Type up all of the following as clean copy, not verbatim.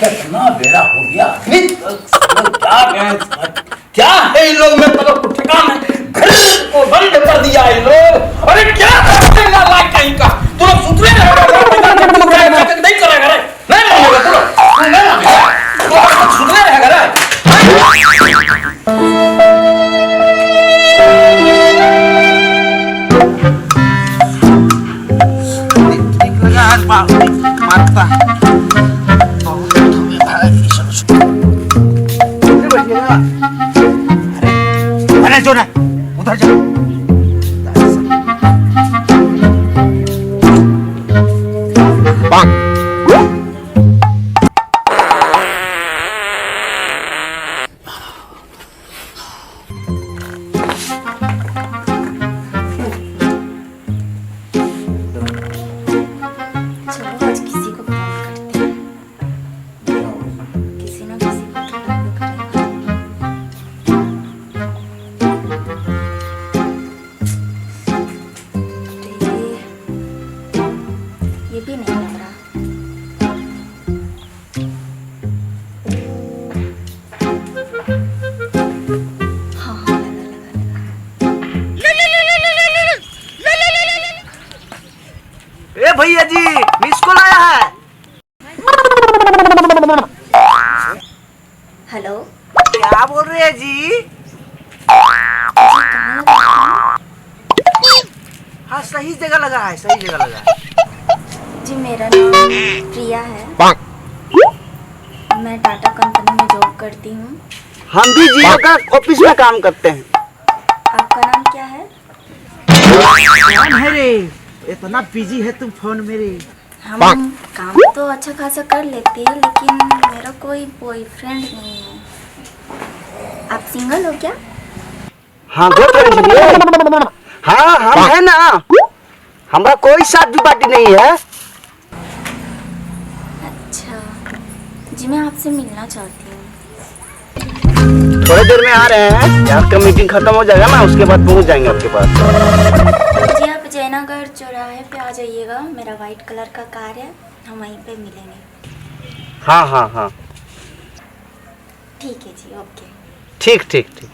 कितना बेड़ा हो गया। क्या है इन लोग में मतलब कुछ ठिकाना घर को बंद कर दिया इन लोग। अरे क्या करते हैं लाइक कहीं का तू लोग सुधरे नहीं करेगा रे नहीं मानेगा तू नहीं सुधरे रहेगा रे। मारता अरे जो ना उधर जा। भैया जी मिस कॉल आया है। हेलो क्या बोल रहे हैं जी? हाँ सही जगह लगा है, सही जगह लगा है जी। मेरा नाम प्रिया है, मैं टाटा कंपनी में जॉब करती हूँ। हम भी जियो का ऑफिस में काम करते हैं। आपका नाम क्या है? कौन है रे? इतना बिजी है तुम फोन मेरे। हम काम तो अच्छा खासा कर लेते हैं लेकिन मेरा कोई बॉयफ्रेंड नहीं है। आप सिंगल हो क्या? हाँ गर्लफ्रेंड। हाँ हम है ना, हमारा कोई शादी पार्टी नहीं है। अच्छा जी, मैं आपसे मिलना चाहती हूँ। थोड़ी देर में आ रहे हैं, यहाँ का मीटिंग खत्म हो जाएगा ना उसके बाद पहुँच जाएंगे आपके पास। जी आप जयनगर चौराहे पे आ जाइएगा, मेरा वाइट कलर का कार है, हम वहीं पे मिलेंगे। हाँ हाँ हाँ ठीक है जी, ओके। ठीक ठीक ठीक।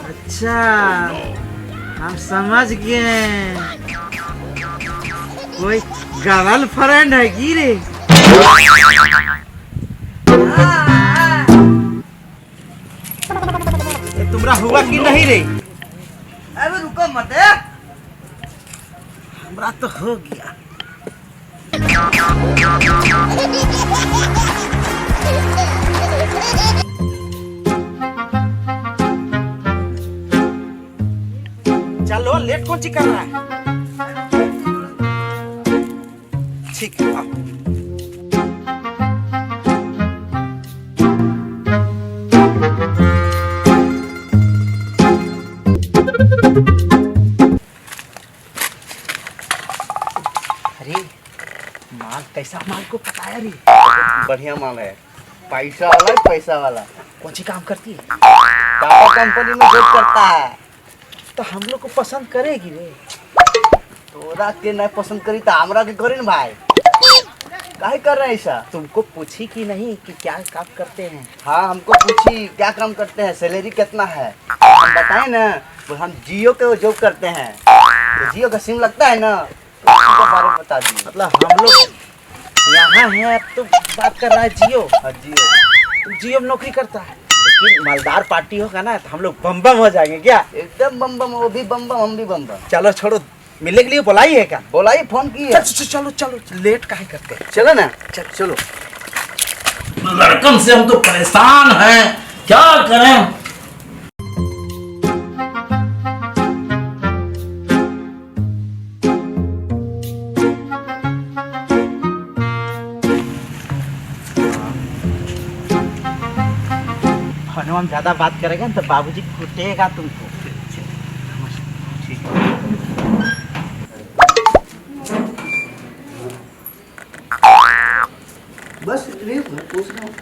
अच्छा हम समझ गए, कोई गर्ल फ्रेंड है की रे? ये तुम्हारा हुआ कि नहीं रे? अबे रुको मत, हमरा तो हो गया। चलो लेट कौन सी कर रहा है? ठीक है आओ। अरे माल कैसा माल को पता है रे? बढ़िया माल है, पैसा वाला है, पैसा वाला। कौन सी काम करती है? टाटा कंपनी में जॉब करता है। तो हम लोग को पसंद करेगी रे? तोरा के नहीं पसंद करी तो हमरा के करी ना भाई। काहे कर रहे हैं ऐसा? तुमको पूछी कि नहीं कि क्या काम करते हैं? हाँ हमको पूछी क्या काम करते हैं, सैलरी कितना है, हम बताए ना। तो हम जियो के जॉब करते हैं, तो जियो का सिम लगता है ना, तो उसके बारे में बता दी। मतलब हम लोग यहाँ हैं, अब तो बात कर रहा है जियो। हाँ जियो, जियो में नौकरी करता है, लेकिन मालदार पार्टी होगा ना तो हम लोग बम बम हो जाएंगे। क्या एकदम बम बम, वो भी बम बम हम भी बम बम। चलो छोड़ो, मिलने के लिए बुलाई है क्या? बुलाई, फोन की है। चलो चलो लेट काहे करते हैं, चलो ना चलो। लड़कन से हम तो परेशान हैं, क्या करें। हम ज्यादा बात करेंगे तो बाबूजी कुटेगा तुमको। ठीक है। बस पूछ रहा हूँ।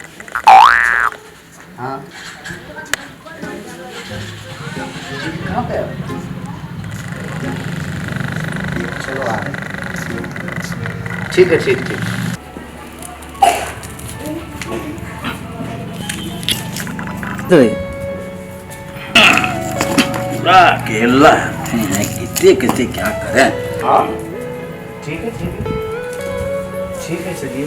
हाँ कहाँ पे है? चलो आ रहे। ठीक है, ठीक ठीक। पूरा अकेला हैं, कितने कितने क्या करें। हाँ ठीक है, ठीक है, ठीक है, चलिए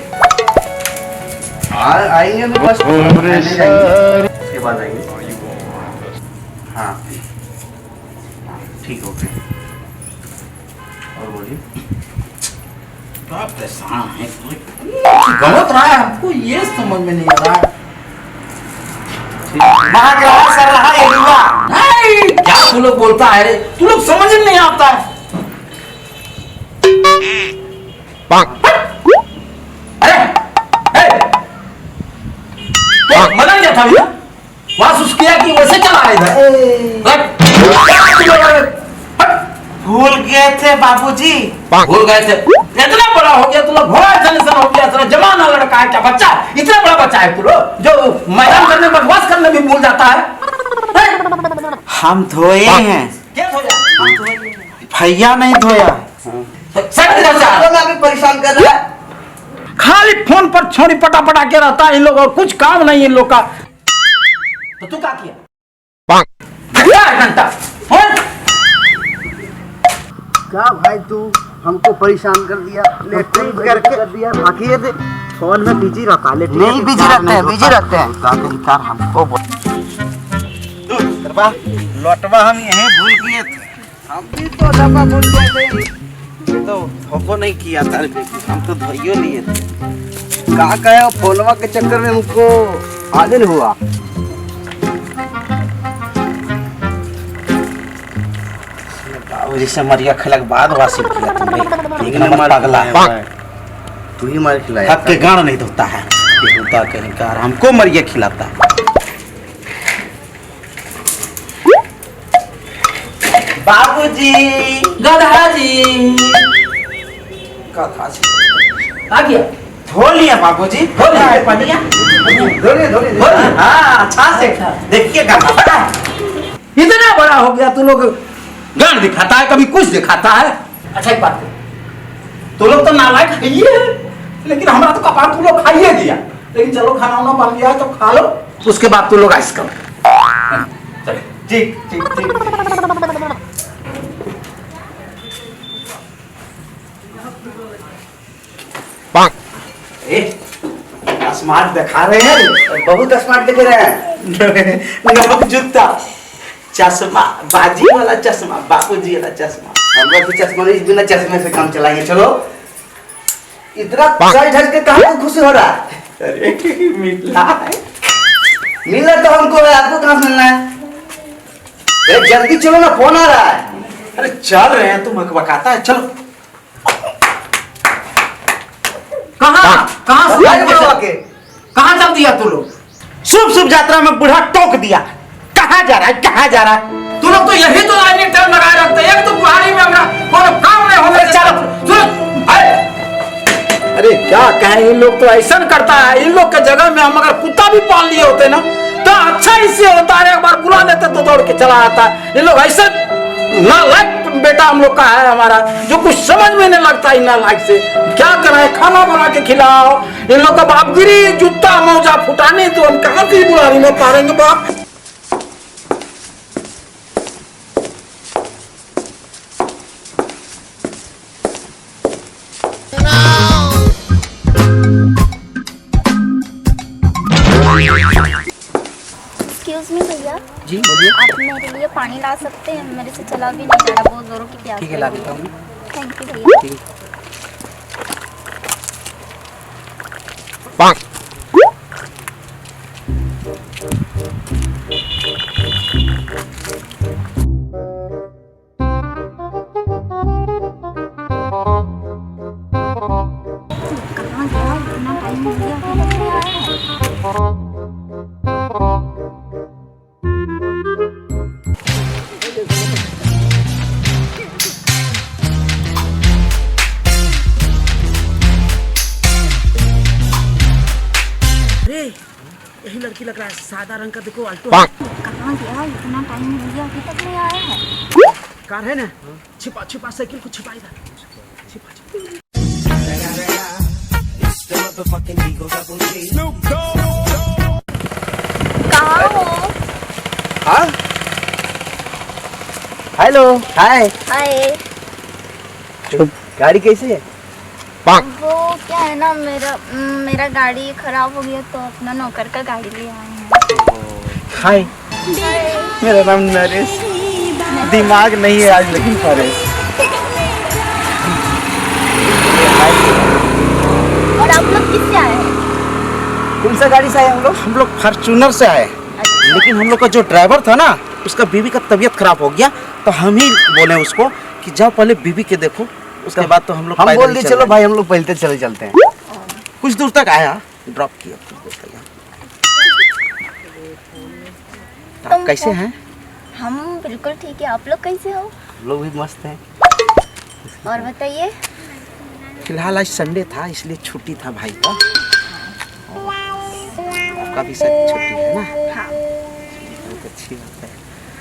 आएंगे तो बस उसके बाद आएंगे। हाँ ठीक, ओके। और बोलिए। क्या परेशान है, गलत रहा है हमको, ये समझ में नहीं आ रहा है। कर रहा है नहीं, क्या तू लोग बोलता है रे, तू लोग समझ में नहीं आता है। अरे तो मदन क्या था भैया, वहां सुस किया कि वैसे चला है इधर। भूल गए थे बाबूजी। भूल गए थे, इतना बड़ा हो गया तू लोग, बड़ा टेंशन हो गया, तेरा जवाना लड़का है क्या, बच्चा इतना बड़ा बच्चा है तू लोग, जो मैदान करने बकवास करने भी भूल जाता है। हम धोए हैं। क्या हो गया, भैया नहीं धोया। परेशान कर रहा है, खाली फोन पर छोरी पटा पटा के रहता है इन लोग, और कुछ काम नहीं इन लोग का। तो तू क्या किया, घंटा फोन। क्या भाई तू हमको परेशान कर दिया, लेटरिन करके कर दिया। बाकी ये फोन में बिजी रहता है, नहीं बिजी रहते हैं, बिजी रहते हैं। कार हमको लौटवा हम यहीं भूल गए थे, हम भी तो डब्बा भूल गए थे, तो हमको नहीं किया था, हम तो धोइयो लिए थे। कहा कहे फोनवा के चक्कर में हमको आदिल हुआ। जैसे मरिया खिलक बाद वासी किया तुमने, एक नंबर पगला है। तू ही मार खिलाया, हक के गाना नहीं धोता है, ये होता कहीं कार हमको मरिया खिलाता है। बाबूजी, गधा जी, गधा जी आ गया, धो लिया बाबूजी, धो लिया पनिया, धो हाँ अच्छा से देखिएगा। इतना बड़ा हो गया तू लोग गान दिखाता है, कभी कुछ दिखाता है। अच्छा एक बात, तू लोग तो नालायक है ही है, लेकिन हमारा तो कपार तू लोग खाइए दिया। लेकिन चलो खाना वाना बन गया है तो खा लो, उसके बाद तू लोग आइस करो। ठीक ठीक ठीक। स्मार्ट दिखा रहे हैं, बहुत स्मार्ट दिख रहे हैं। नमक जूता, चश्मा, बाजी वाला चश्मा, बापूजी वाला चश्मा। हमरा तो चश्मा नहीं, बिना चश्मे से काम चलाएंगे। चलो इतना सज धज के कहाँ को खुशी हो रहा है? अरे मिला है, मिला तो हमको है, आपको कहाँ मिलना है? जल्दी चलो ना, फोन आ रहा है। अरे चल रहे हैं, तुम बकाता है, चलो। कहाँ चल दिया तू लोग? शुभ शुभ यात्रा में बूढ़ा टोक दिया। कहाँ जा रहा है, कहाँ जा रहा है? तू लोग तो यही तो लाइन टाइम लगाए रखते हैं, एक तो बुढ़ारी में हमरा कोई काम नहीं होने चलो। अरे क्या कहें, इन लोग तो ऐसा करता है, इन लोग के जगह में हम अगर कुत्ता भी पाल लिए होते ना तो अच्छा इससे होता है, एक बार बुला लेते तो दौड़ के चला आता है। इन लोग ऐसा नालायक बेटा हम लोग का है हमारा, जो कुछ समझ में नहीं लगता है नालायक से। क्या कराए, खाना बना के खिलाओ, इन लोग का बापगिरी जूता मौजा फुटाने, तो हम कहाँ की बुढ़ारी में पालेंगे बाप। एक्सक्यूज मी भैया, जी बोलिए। आप मेरे लिए पानी ला सकते हैं? मेरे से चला भी नहीं जा रहा, बहुत जोरों की प्यास ठीक है, ला लगी देता हूँ। थैंक यू भैया। ठीक। कहाँ गया, इतना टाइम हो गया, अभी तक नहीं आया है। यही लड़की लग रहा है, सादा रंग का, देखो अल्टो। कहाँ कहाँ गया? इतना टाइम हो गया अभी तक नहीं आया है। कार है ना, छिपा छिपा साइकिल को छिपा इधर, छिपा छिपा। कहाँ हो? हाँ, हेलो, हाय। हाय। गाड़ी कैसी है? वो क्या है ना, मेरा गाड़ी खराब हो गया तो अपना नौकर का गाड़ी ले आए हैं। हाय, मेरा नाम नरेश। दिमाग नहीं है आज लेकिन फरेश। और आप लोग किससे आए हैं? कौन सा गाड़ी से आए हम लोग? हम लोग फॉर्च्यूनर से आए। लेकिन हम लोग का जो ड्राइवर था ना, उसका बीवी का तबीयत खराब हो गया, तो हम ही बोले उसको कि जाओ पहले बीवी के देखो, उसके बाद तो हम लोग बोल दिए चलो भाई हम लोग पहले चले चलते हैं। कुछ दूर तक आया, ड्रॉप किया कुछ दूर तक। आप कैसे हैं? हम बिल्कुल ठीक है। आप लोग कैसे हो? लोग भी मस्त हैं। और बताइए। फिलहाल आज संडे था इसलिए छुट्टी था भाई का। आपका भी शायद छुट्टी है ना? हाँ। बहुत अच्छी बात है।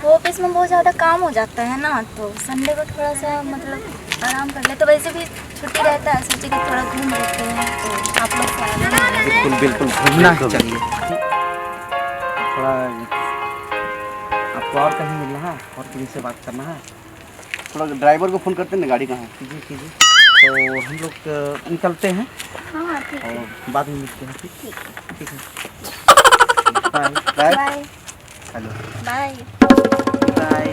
वो ऑफिस में बहुत ज़्यादा काम हो जाता है ना, तो संडे को थोड़ा सा मतलब आराम कर ले। तो वैसे भी छुट्टी रहता है, सोचे कि थोड़ा घूम लेते हैं, तो आप लोग बिल्कुल बिल्कुल घूमना ही चाहिए। थोड़ा आपको और कहीं मिलना है और किसी से बात करना है? थोड़ा ड्राइवर को फ़ोन करते हैं ना, गाड़ी कहाँ है? कीजिए कीजिए। तो हम लोग निकलते हैं। हाँ ठीक है। और बाद में मिलते हैं। ठीक है। Bye bye. Hello bye. Bye.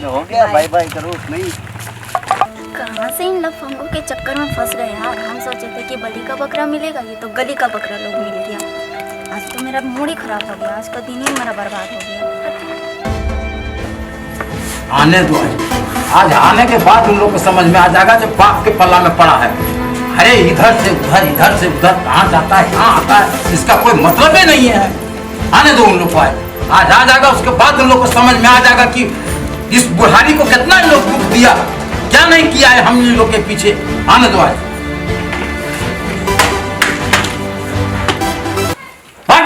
हो गया बाय बाय करो नहीं। कहाँ से इन लफंगों के चक्कर में फंस गए यार। हम सोचे थे कि बलि का बकरा मिलेगा, ये तो गली का बकरा लोग मिल गया। आज तो मेरा मूड ही खराब हो गया, आज का दिन ही मेरा बर्बाद हो गया। आने दो, आज आने के बाद उन लोग को समझ में आ जाएगा जब बाप के पल्ला में पड़ा है। अरे इधर से उधर कहाँ जाता है कहाँ आता है, इसका कोई मतलब ही नहीं है। आने दो उन लोग को, आज आ जाएगा, उसके बाद उन लोग को समझ में आ जाएगा कि इस बुढ़ारी को कितना इन लोग दुख दिया, क्या नहीं किया है हम इन लोग के पीछे। आने दो आज। आ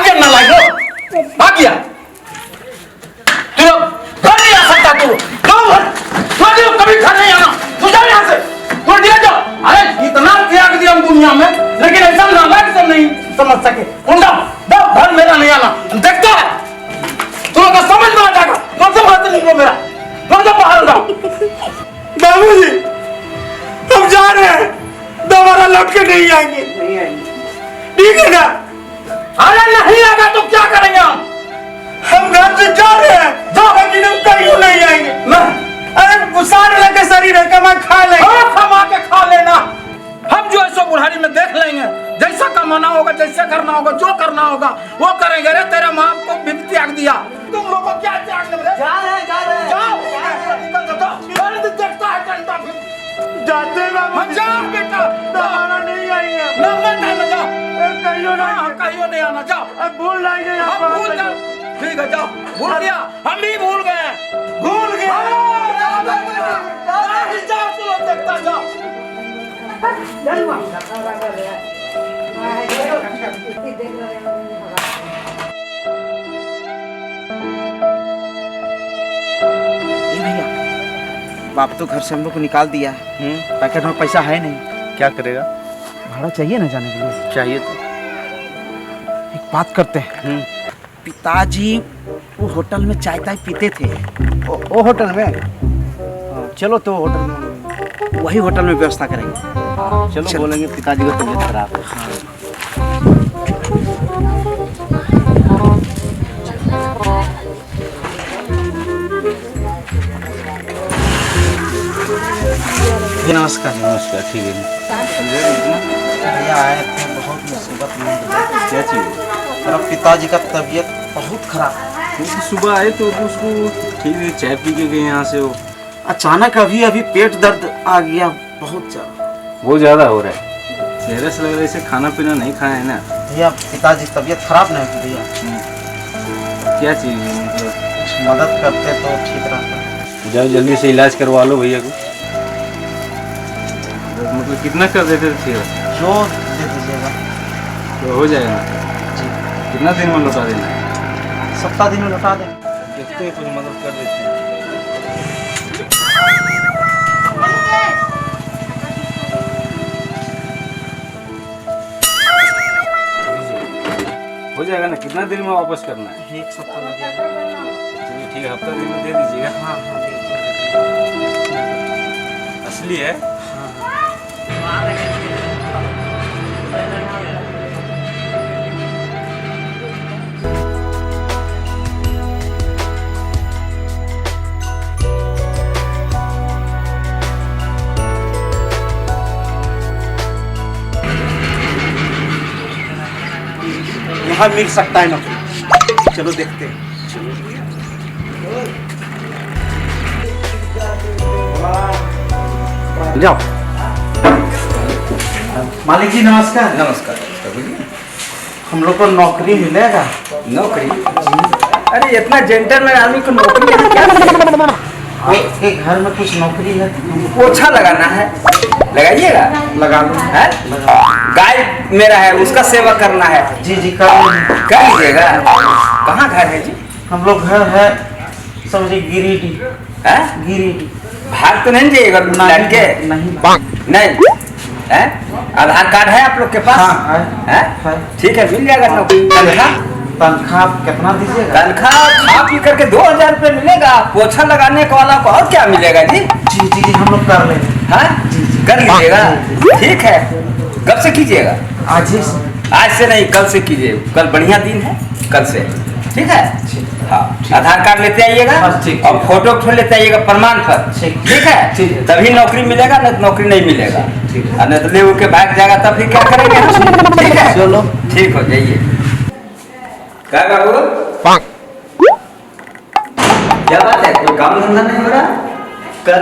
गया ना लाइक आ गया। तू घर नहीं आ सकता, तू कभी घर नहीं आना। तू जा यहाँ से, तू दिया जाओ। अरे इतना त्याग दिया हम दुनिया में, लेकिन ऐसा नालायक से नहीं समझ सके। घर मेरा नहीं आना, देखता है तुम लोग समझ में आ जाएगा। कौन सा बात नहीं मेरा, कौन सा बाहर जाओ। बाबूजी हम जा रहे हैं, दोबारा लौट के नहीं आएंगे। ठीक है ना? अरे नहीं आएगा तो क्या करेंगे हम घर से जा रहे हैं, जाओ। लेकिन हम कहीं नहीं आएंगे। नहीं, अरे गुस्सा लेके शरीर है, कमा खा लेंगे। कमा के खा लेना। हम जो है सो बुढ़ारी में देख लेंगे, जैसा कमाना होगा, जैसा करना होगा, जो करना होगा वो करेंगे। अरे तेरे माँ को भी त्याग दिया, तुम लोग को क्या त्याग दिया? जा रहे हैं जाओ, निकल जाओ। अरे तो देखता है घंटा फिर जाते हैं बाबूजी। जाओ बेटा, दोबारा नहीं आएंगे। नंबर टाइम में जाओ। कहियो नहीं, कहियो नहीं आना, जाओ। अब भूल जाएंगे यहाँ हम भूल पर। गए, ठीक है जाओ। भूल गया, हम भी भूल गए। भूल गए। जाओ चलो, देखता जाओ। भैया बाप तो घर से हम लोग को निकाल दिया है, पैकेट में पैसा है नहीं। क्या करेगा? भाड़ा चाहिए ना जाने के लिए। चाहिए तो एक बात करते हैं, पिताजी वो होटल में चाय ताय पीते थे। वो होटल में चलो, तो होटल में वही होटल में व्यवस्था करेंगे। चलो बोलेंगे पिताजी का तबीयत खराब है। नमस्कार। नमस्कार। ठीक है भैया आए थे, बहुत मुसीबत में। क्या चाहिए? मेरा पिताजी का तबीयत बहुत खराब है। सुबह आए तो उसको ठीक है, चाय पी के गए यहाँ से। वो अचानक अभी पेट दर्द आ गया बहुत ज़्यादा। वो ज़्यादा हो रहा है, चेहरे से लग रहा है इसे खाना पीना नहीं खाया है ना। भैया पिताजी तबीयत खराब नहीं होती भैया, क्या चाहिए? मतलब मदद करते तो ठीक रहता। जाओ जल्दी से इलाज करवा लो भैया को। मतलब कितना कर देते थे? जो दे दीजिएगा तो हो जाएगा ना? जी। कितना दिन में लौटा देना? सप्ताह दिन में लौटा दें। देखते हैं, कुछ मदद कर देते हैं। हो जाएगा ना? कितना दिन में वापस करना है? 1 सप्ताह लग जाएगा। चलिए ठीक है, हफ्ता दिन में दे दीजिएगा। हाँ हाँ असली है? यहाँ मिल सकता है नौकरी, चलो देखते हैं। जाओ। मालिक जी नमस्कार। नमस्कार, बोलिए। हम लोग को नौकरी मिलेगा? नौकरी? अरे इतना जेंटलमैन आदमी को नौकरी यहाँ क्या मिलेगा? आपके घर में कुछ नौकरी है? पोछा लगाना है, लगाइएगा। लगा लो। है? गाय मेरा है, उसका सेवा करना है। जी जी कर लीजिएगा। कहाँ घर है जी? हम लोग घर है समझे गिरिडीह। है? गिरिडीह। भाग तो नहीं जाइएगा लड़के? नहीं नहीं है? आधार कार्ड है आप लोग के पास? हाँ है? ठीक है, मिल जाएगा नौकरी। तनख्वाह कितना दीजिएगा? तनख्वाह खा पी करके 2000 रुपये मिलेगा। पोछा लगाने को वाला को और क्या मिलेगा जी? जी जी जी हम लोग कर लेंगे। हाँ, कर लीजिएगा। ठीक है, कब से कीजिएगा? आज ही आज से नहीं, कल से कीजिए। कल बढ़िया दिन है, कल से। ठीक है? हाँ, आधार कार्ड लेते आइएगा और फोटो लेते आइएगा, प्रमाण पत्र। ठीक है? तभी नौकरी मिलेगा, नहीं तो नौकरी नहीं मिलेगा। और नहीं तो ले के भाग जाएगा, तब फिर क्या करेंगे? ठीक है, चलो ठीक हो जाइए। क्या बाबू, क्या बात है? कोई काम धंधा नहीं हो रहा? कर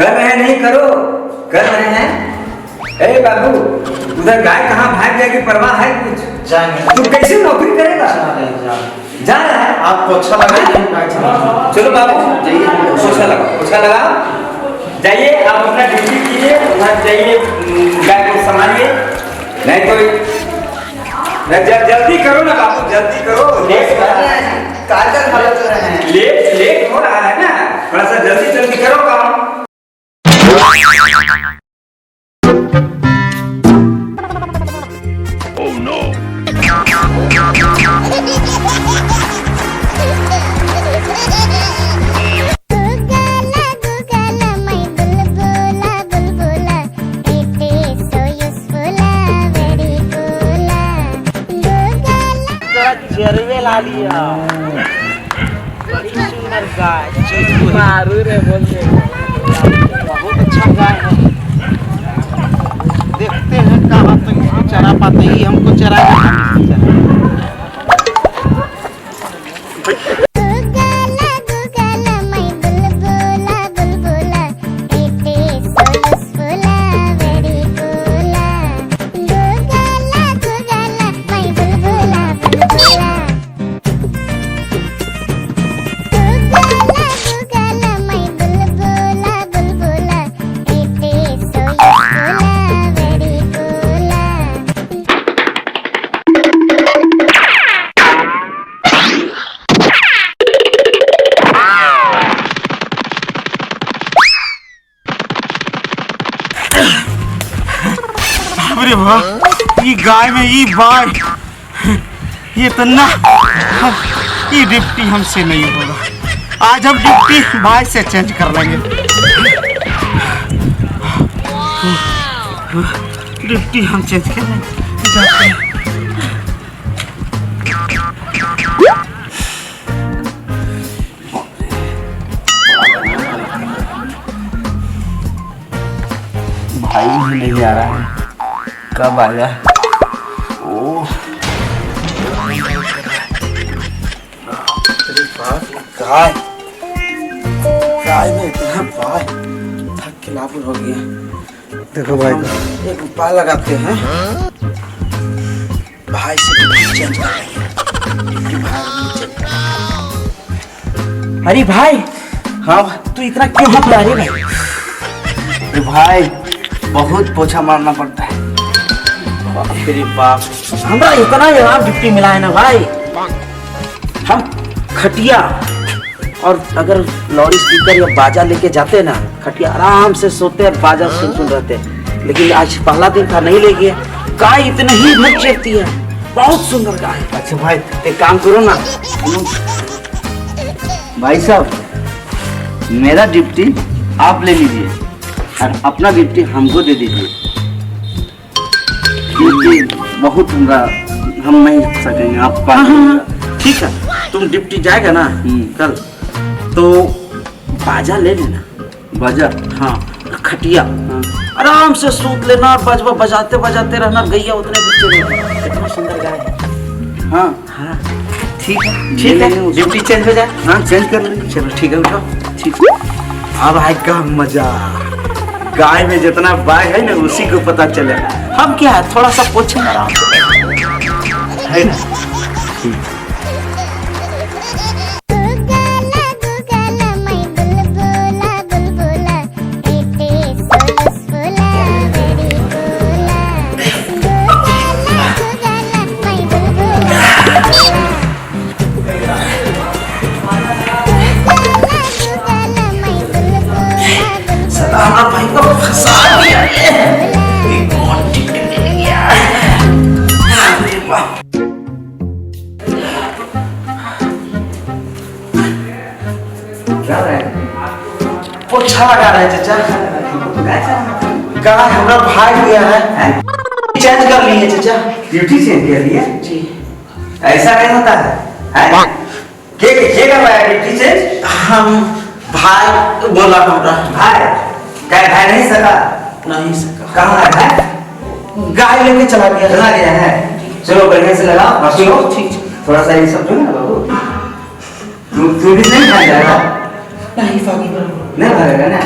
रहे हैं, नहीं करो, कर रहे हैं। ए बाबू, उधर गाय कहाँ भाग जाएगी, परवाह है कुछ? जाएंगे। तू कैसे नौकरी करेगा? जा रहा है? आपको अच्छा लगा? चलो बाबू जाइए, पोछा लगाओ, पोछा लगाओ। जाइए, आप अपना ड्यूटी कीजिए, उधर जाइए, गाय को संभालिए। नहीं तो जल्दी करो ना बाबू, जल्दी करो। लेट हो रहा है, लेट हो रहा है ना, थोड़ा सा जल्दी करो काम। चरवे ला लिया। बड़ी सुंदर गाय, मारू रे बोल दे। बहुत अच्छा गाय है। देखते हैं कहाँ तक इसको चरा पाते ही, हमको चराएगा हम इसको चराएंगे। अरे वाह, ये गाय में ये बाय, ये तन्ना, ये डिप्टी हमसे नहीं होगा। आज हम डिप्टी भाई से चेंज कर लेंगे। डिप्टी हम चेंज कर लेंगे। जाते हैं। भाई भी नहीं आ रहा है, कब आएगा? ओह, गाय गाय में इतना बाय, थक के लापुर हो गया। देखो भाई, एक उपाय लगाते हैं, भाई से चेंज कर लेंगे। अरे भाई, हाँ तू इतना क्यों हाथ ला रही है भाई? बहुत पोछा मारना पड़ता है। बाप रे बाप, हमरा इतना जवाब डिप्टी मिला है ना भाई, हम खटिया और अगर लाउड स्पीकर या बाजा लेके जाते ना, खटिया आराम से सोते हैं, बाजा सुन रहते। लेकिन आज पहला दिन था, नहीं ले गए। गाय इतनी ही मत चेपती है, बहुत सुंदर गाय। अच्छा भाई एक काम करो ना भाई साहब, मेरा ड्यूटी आप ले लीजिए और अपना ड्यूटी हमको दे दीजिए। ड्यूटी बहुत हम नहीं सकेंगे, आप ठीक है। तुम ड्यूटी जाएगा ना कल, तो बाजा ले लेना। बाजा? हाँ। खटिया आराम से सूत लेना और बजवा बजाते बजाते रहना। गैया उतने बच्चे रहना, कितना सुंदर गाय है। हाँ हाँ ठीक है, ठीक है। ड्यूटी चेंज हो जाए? हाँ चेंज कर लेंगे। चलो ठीक है, उठाओ। ठीक है। अब आएगा मजा। गाय में जितना बाघ है ना, उसी को पता चले। हम क्या है, थोड़ा सा पोछेंगे आराम से, है ना? भाई को फंसा दिया ये कौन टिकट ले गया। अरे वाह, क्या रहा है? पोछा लगा रहा है चाचा। कहा हमारा भाई गया है, चेंज कर लिए चाचा। ड्यूटी चेंज कर लिए जी? ऐसा नहीं होता है। के कर रहा है ड्यूटी चेंज? हम भाई बोला हमारा भाई। क्या भाई नहीं सका? नहीं सका। कहाँ है भाई? गाय लेके चला गया है। चलो बढ़िया से लगा, बसो। ठीक। थोड़ा सा ये सब जो है ना बाबू, तू भी नहीं खा जाएगा? नहीं फाकी नहीं भागेगा ना।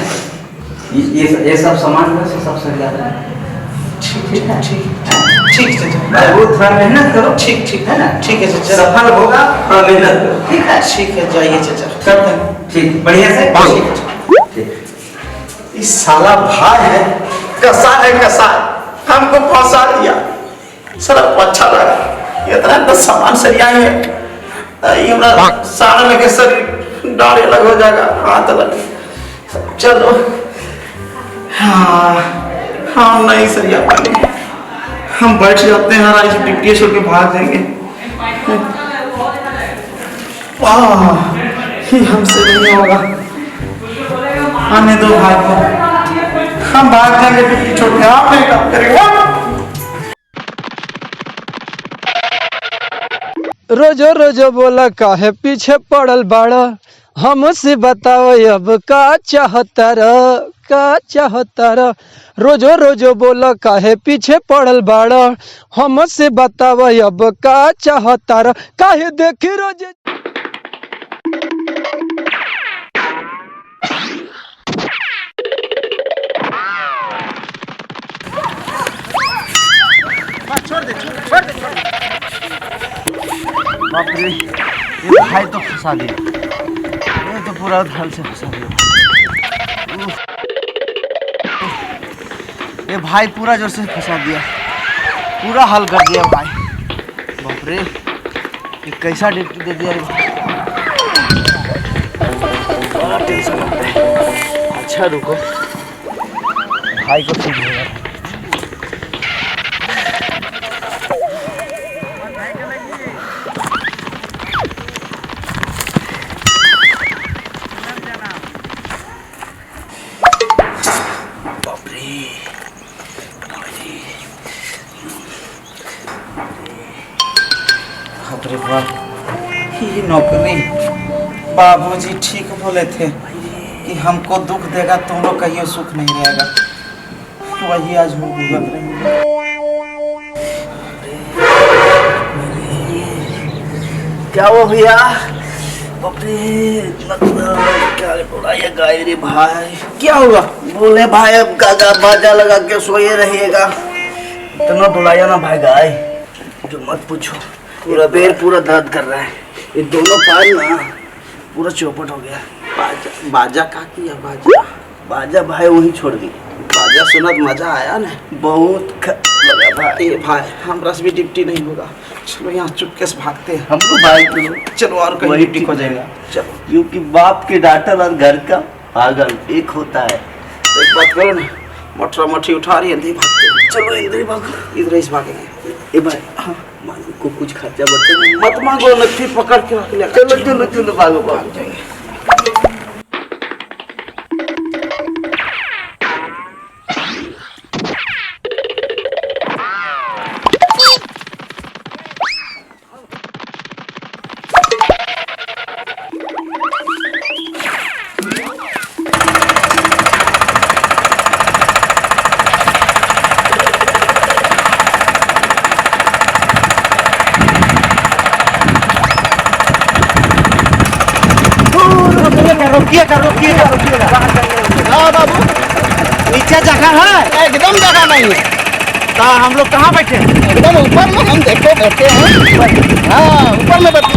ये सब सामान में से सब सड़ जाता है। ठीक है, ठीक है बाबू, थोड़ा मेहनत करो। ठीक है ना? ठीक है चाचा, सफल होगा, थोड़ा मेहनत करो। ठीक है, ठीक है, जाइए चाचा। करते हैं। ठीक, बढ़िया से। इस साला भाई है, कसा हमको फंसा दिया। साला अच्छा लगा, इतना तो सामान सरियाई है, ये हमरा सारा लगे शरीर डाल अलग हो जाएगा, हाथ अलग। चलो हाँ नहीं सरिया पानी, हम बैठ जाते हैं और ड्यूटी छोड़ के भाग जाएंगे। ये हमसे नहीं होगा, आने दो भाई को, हम भाग जाएंगे ड्यूटी छोड़ के। आप नहीं काम करेंगे। रोजो रोजो बोला काहे पीछे पड़ल बाड़ा, हमसे बताओ अब का चाहता र। रोजो रोजो बोला काहे पीछे पड़ल बाड़ा, हमसे बताओ अब का चाहता र। काहे देखी रोज छोड़ दे। बाप रे, ये भाई तो फंसा दिया, ये तो पूरा ढल से फंसा दिया। ये भाई पूरा जोर से फंसा दिया, पूरा हल कर दिया भाई। बाप रे, ये कैसा ड्यूटी दे दिया रे भाई। बड़ा टेंशन हो रहा है। अच्छा रुको, भाई को ठीक होगा। ये नौकरी बाबूजी ठीक बोले थे कि हमको दुख देगा तुम लोग कहियो सुख नहीं रहेगा, वही आज हम भुगत रहे हैं। क्या हुआ भैया? क्या बोला ये गाय रे भाई? क्या हुआ? बोले भाई अब गागा बाजा लगा के सोए रहिएगा। इतना बुलाया ना भाई गाय, जो मत पूछो। पूरा पैर पूरा दर्द कर रहा है, ये दोनों पैर ना पूरा चौपट हो गया। बाजा का किया? बाजा भाई वही छोड़ दी। बाजा सुना तो मजा आया ना, बहुत लगा ये भाई हमरा से भी डिप्टी नहीं होगा। चलो यहाँ चुपके से भागते हैं। हमको भाई चलो चलो और कहीं वही डिप्टी ठीक हो हो जाएगा। जाएगा। चलो क्योंकि बाप के डांटल और घर का पागल एक होता है। तो एक बात करो ना, मटरा मठी उठा रही है, इधर ही भागते हैं। चलो इधर ही भागो, इधर ही से भागेंगे। ए भाई हाँ मालिक को कुछ खर्चा बर्चा मत मांगो, नथी पकड़ के रख ले। चलो चलो चलो भागो भागो जाएंगे। रोकिएगा हाँ बाबू नीचे जगह है एकदम जगह नहीं है। तो हम लोग कहाँ बैठे एकदम ऊपर में हम देखो बैठे हैं। हाँ ऊपर में बैठे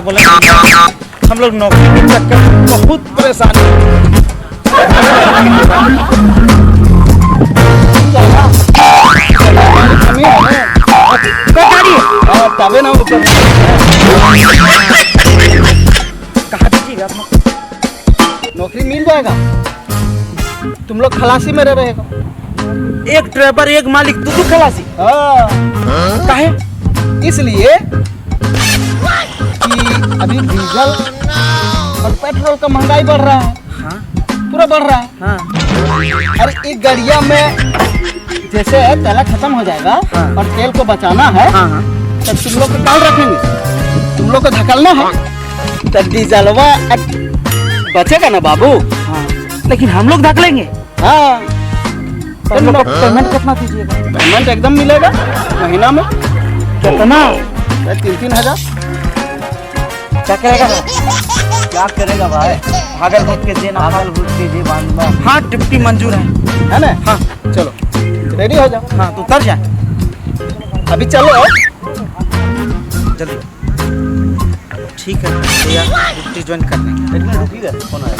बोले हम लोग नौकरी के चक्कर में बहुत परेशान तबे ना ऊपर कहाँ दीजिएगा नौकरी मिल जाएगा। तुम लोग खलासी में रहेगा। एक ड्राइवर एक मालिक दो खलासी। काहे इसलिए कि अभी डीजल और पेट्रोल का महंगाई बढ़ रहा है। हाँ? पूरा बढ़ रहा है। हाँ? अरे एक गाड़िया में जैसे तेल खत्म हो जाएगा। हाँ? और तेल को बचाना है। हाँ? तो तुम लोग को कौन रखेंगे, तुम लोग को धकलना है। तो डीजलवा बचेगा ना बाबू। हाँ? लेकिन हम लोग धकलेंगे। हाँ पेमेंट कितना दीजिएगा? पेमेंट एकदम मिलेगा महीना में। कितना? 3-3 हजार। क्या करेगा क्या करेगा भाई? भागल भूत के जे भागल भूत के जे बांधना। हाँ डिप्टी मंजूर है ना? हाँ चलो रेडी हो जाओ। हाँ तो उतर जाए अभी चलो जल्दी। ठीक है भैया डिप्टी ज्वाइन कर लेंगे। रुकिएगा फोन आया।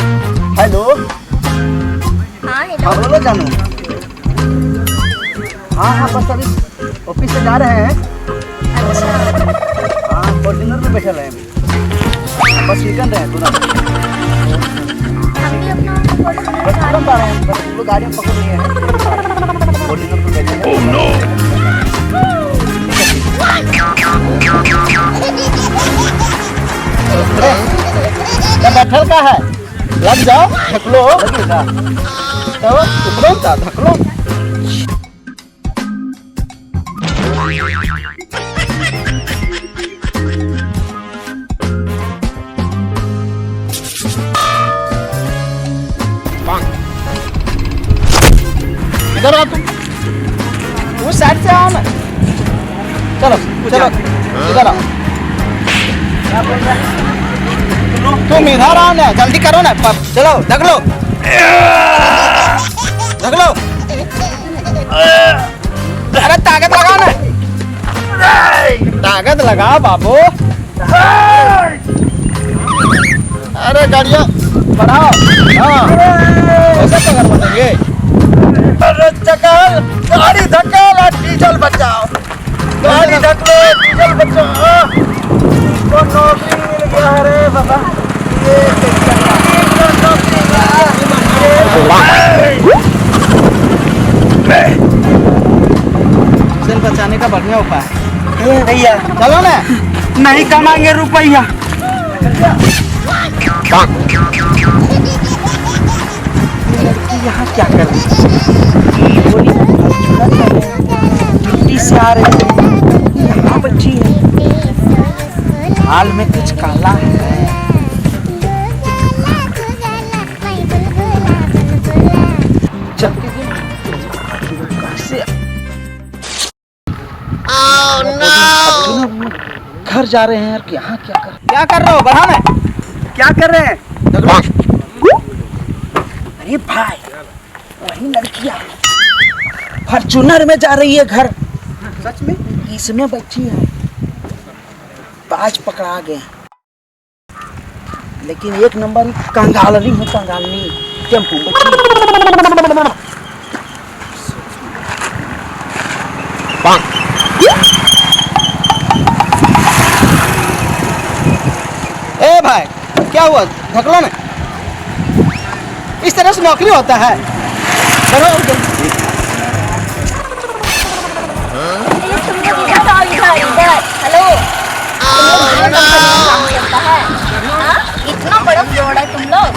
हेलो हाँ हेलो। हाँ बोलो जानू। हाँ बस अभी ऑफिस से जा रहे हैं। हाँ फॉर्च्यूनर में बैठे रहे बस निकल रहे हैं तुरंत। हम भी अपना बस तुरंत आ रहे हैं। बस लोग गाड़ी में पकड़ लिए हैं फॉर्च्यूनर पे बैठे हैं। क्या बैठल का है लग जाओ ढकलो लगेगा तो तुरंत ढकलो। इधर आओ तुम उस साइड से आओ ना। चलो चलो इधर आओ। तुम इधर आओ ना जल्दी करो ना। चलो ढक लो ढक लो। अरे ताकत लगाओ ना ताकत लगाओ बाबू। अरे गाड़ियाँ बढ़ाओ। हाँ ऐसे पकड़ बनेंगे। अरे चकल गाड़ी धक्का डीजल बचाओ। गाड़ी धक्का डीजल बचाओ। तो नौकरी मिल गया। अरे बाबा ये डीजल बचाने का बढ़िया उपाय है भैया। चलो ना नहीं कमाएंगे रुपया। यहाँ क्या कर रही है? से आ रही है यहाँ बच्ची है। हाल में कुछ काला है। घर जा रहे हैं यार। क्या कर रहे हो बढ़ा में? क्या कर रहे हैं? अरे भाई वही लड़कियां फॉर्च्यूनर में जा रही है घर। सच में इसमें बच्ची है। आज पकड़ा गए, लेकिन एक नंबर कंगालनी है, कंगालनी टेम्पू बच्ची। ए भाई क्या हुआ, धकलो ना, इस तरह से नौकरी होता है। चलो हेलो, इतना बड़ा फ्रॉड है तुम लोग।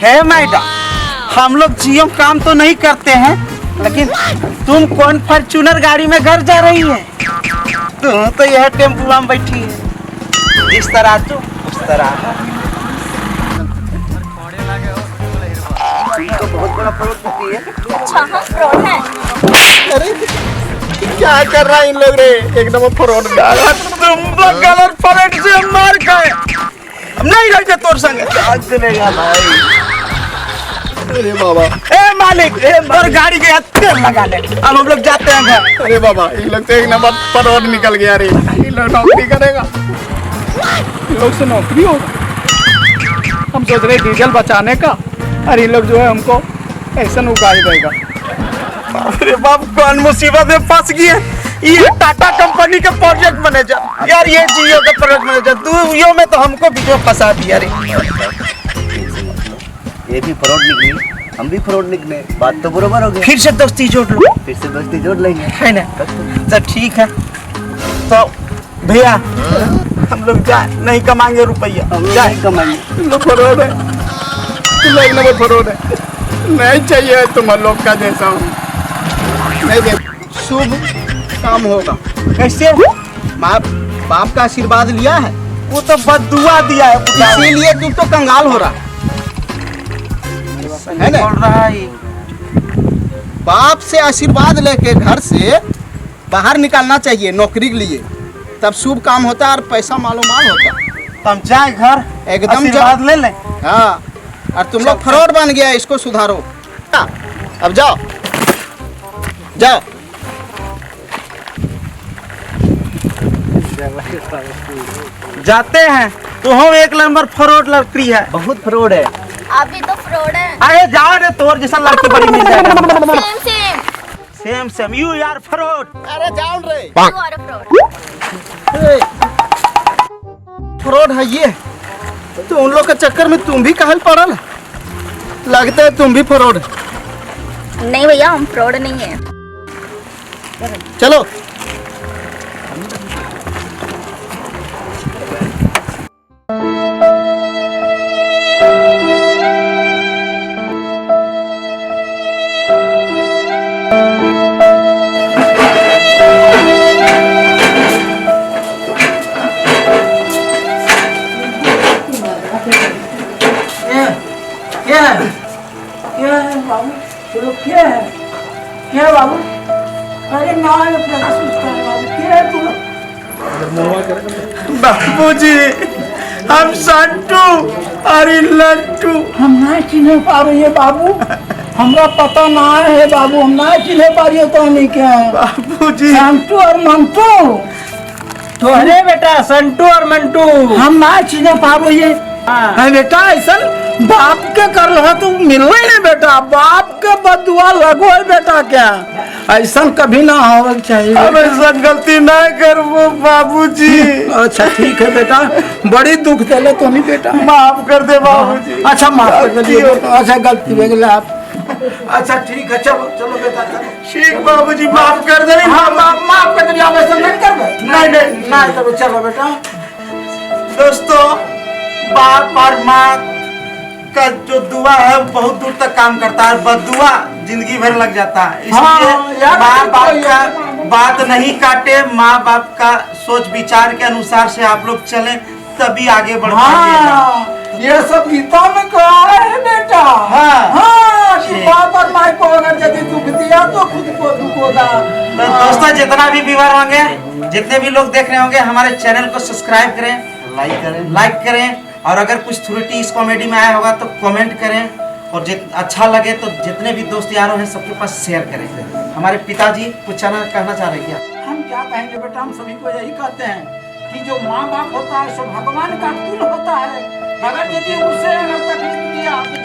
है मैडम, हम लोग जियो काम तो नहीं करते हैं, लेकिन तुम कौन फॉर्च्यूनर गाड़ी में घर जा रही है? तुम तो यह टेम्पू में बैठी है, जिस तरह तो उस तरह। तो बहुत बड़ा फ्रॉड होती है। अच्छा हम फ्रॉड हैं। अरे क्या कर रहा है इन लोग रे, एकदम फ्रॉड। तुम लोग गलत फ्रॉड से मार गए, हम नहीं रहते तोर संग। आज चलेगा भाई। अरे बाबा, ए मालिक, और गाड़ी के तेल लगा ले, अब हम लोग जाते हैं घर। अरे बाबा, इन लोग तो एक नंबर फ्रॉड निकल गया रे। इन लोग नौकरी करेगा, इन लोग से नौकरी होगा। हम सोच रहे डीजल बचाने का, और इन लोग जो है हमको ऐसा उगाई देगा। अरे बाप, कौन मुसीबत में फंस गई है। ये टाटा कंपनी का प्रोजेक्ट मैनेजर यार, ये जियो का प्रोजेक्ट मैनेजर, दुनिया में तो हमको बीच में फंसा दिया रे। ये भी फ्रॉड निकली, हम भी फ्रॉड निकले, बात तो बरोबर हो गई। फिर से दोस्ती जोड़ लो, फिर से दोस्ती जोड़ लेंगे, है ना? तो ठीक है, तो भैया हम लोग जाए, नहीं कमाएंगे रुपया, हम लोग जाए नहीं कमाएंगे। इन लोग फ्रॉड है, इन लोग एक नंबर फ्रॉड है। नहीं चाहिए तुम लोग का जैसा हूँ। नहीं दे, शुभ काम होगा। कैसे? बाप बाप का आशीर्वाद लिया है, वो तो बददुआ दिया है, इसीलिए तू तो कंगाल हो रहा है ना। बोल रहा है बाप से आशीर्वाद लेके घर से बाहर निकालना चाहिए नौकरी के लिए, तब शुभ काम होता है और पैसा मालूमाल होता है। हम जाए घर, एकदम आशीर्वाद ले लें। हाँ, और तुम लोग फ्रॉड बन गया, इसको सुधारो। हाँ, अब जाओ जाओ। जाते हैं तो हम एक नंबर फ्रॉड लड़की है, बहुत फ्रॉड है। आप भी तो फ्रॉड हैं। अरे जाओ रे, तोर जैसा लड़की बड़ी मिल जाएगा। Same same. Same same, you यार फ्रॉड। अरे जाओ रे, You are a fraud. Fraud है ये। तो उन लोग के चक्कर में तुम भी कहल पड़ल, लगता है तुम भी फ्रॉड। नहीं भैया, हम फ्रॉड नहीं है। चलो क्या बाबू? अरे ना, क्या है बाबूजी, हम संटू अरे लट्टू, हम ना चिन्ह पा रही है बाबू, हमरा पता ना है बाबू, हम ना चिन्ह पा रही है तो हम क्या है बाबूजी। संटू और मंटू। तो अरे बेटा संटू और मंटू हम ना चिन्ह पा रही है। हाँ बेटा, ऐसा बाप के कर रहा तू मिलो ही नहीं बेटा, बाप के बदुआ लगो है बेटा, क्या ऐसा कभी ना हो चाहिए। अब ऐसा गलती ना करबो बाबूजी। अच्छा ठीक है बेटा, बड़ी दुख देले तो नहीं बेटा, माफ कर दे बाबूजी। अच्छा माफ कर दिए। अच्छा गलती हो गई आप। अच्छा ठीक है, चलो चलो बेटा चलो। ठीक बाबूजी, माफ कर दे। हाँ माफ कर दिए, आप ऐसा नहीं कर नहीं करो, चलो बेटा। दोस्तों, बाप और माँ का जो दुआ है वो बहुत दूर तक काम करता है, बददुआ जिंदगी भर लग जाता है। हाँ, इसलिए यार, माँ बाप बिल्कुल का बात नहीं काटे, माँ बाप का सोच विचार के अनुसार से आप लोग चले, तभी आगे बढ़ पाइएगा। हाँ, ये सब गीता में कहा है बेटा। हाँ। हाँ, कि बाप और माँ को अगर यदि दुख दिया तो खुद को दुख होगा। तो दोस्तों, जितना भी व्यूअर होंगे, जितने भी लोग देख रहे होंगे, हमारे चैनल को सब्सक्राइब करें, लाइक करें। लाइक करें और अगर कुछ त्रुटि इस कॉमेडी में आया होगा तो कमेंट करें, और अच्छा लगे तो जितने भी दोस्त यारों हैं सबके पास शेयर करें। हमारे पिताजी कुछ कहना चाह रहे हैं क्या? हम क्या कहेंगे बेटा, हम सभी को यही कहते हैं कि जो माँ बाप होता है सो भगवान का तुल्य होता है। अगर यदि उसे अगर तकलीफ दिया तो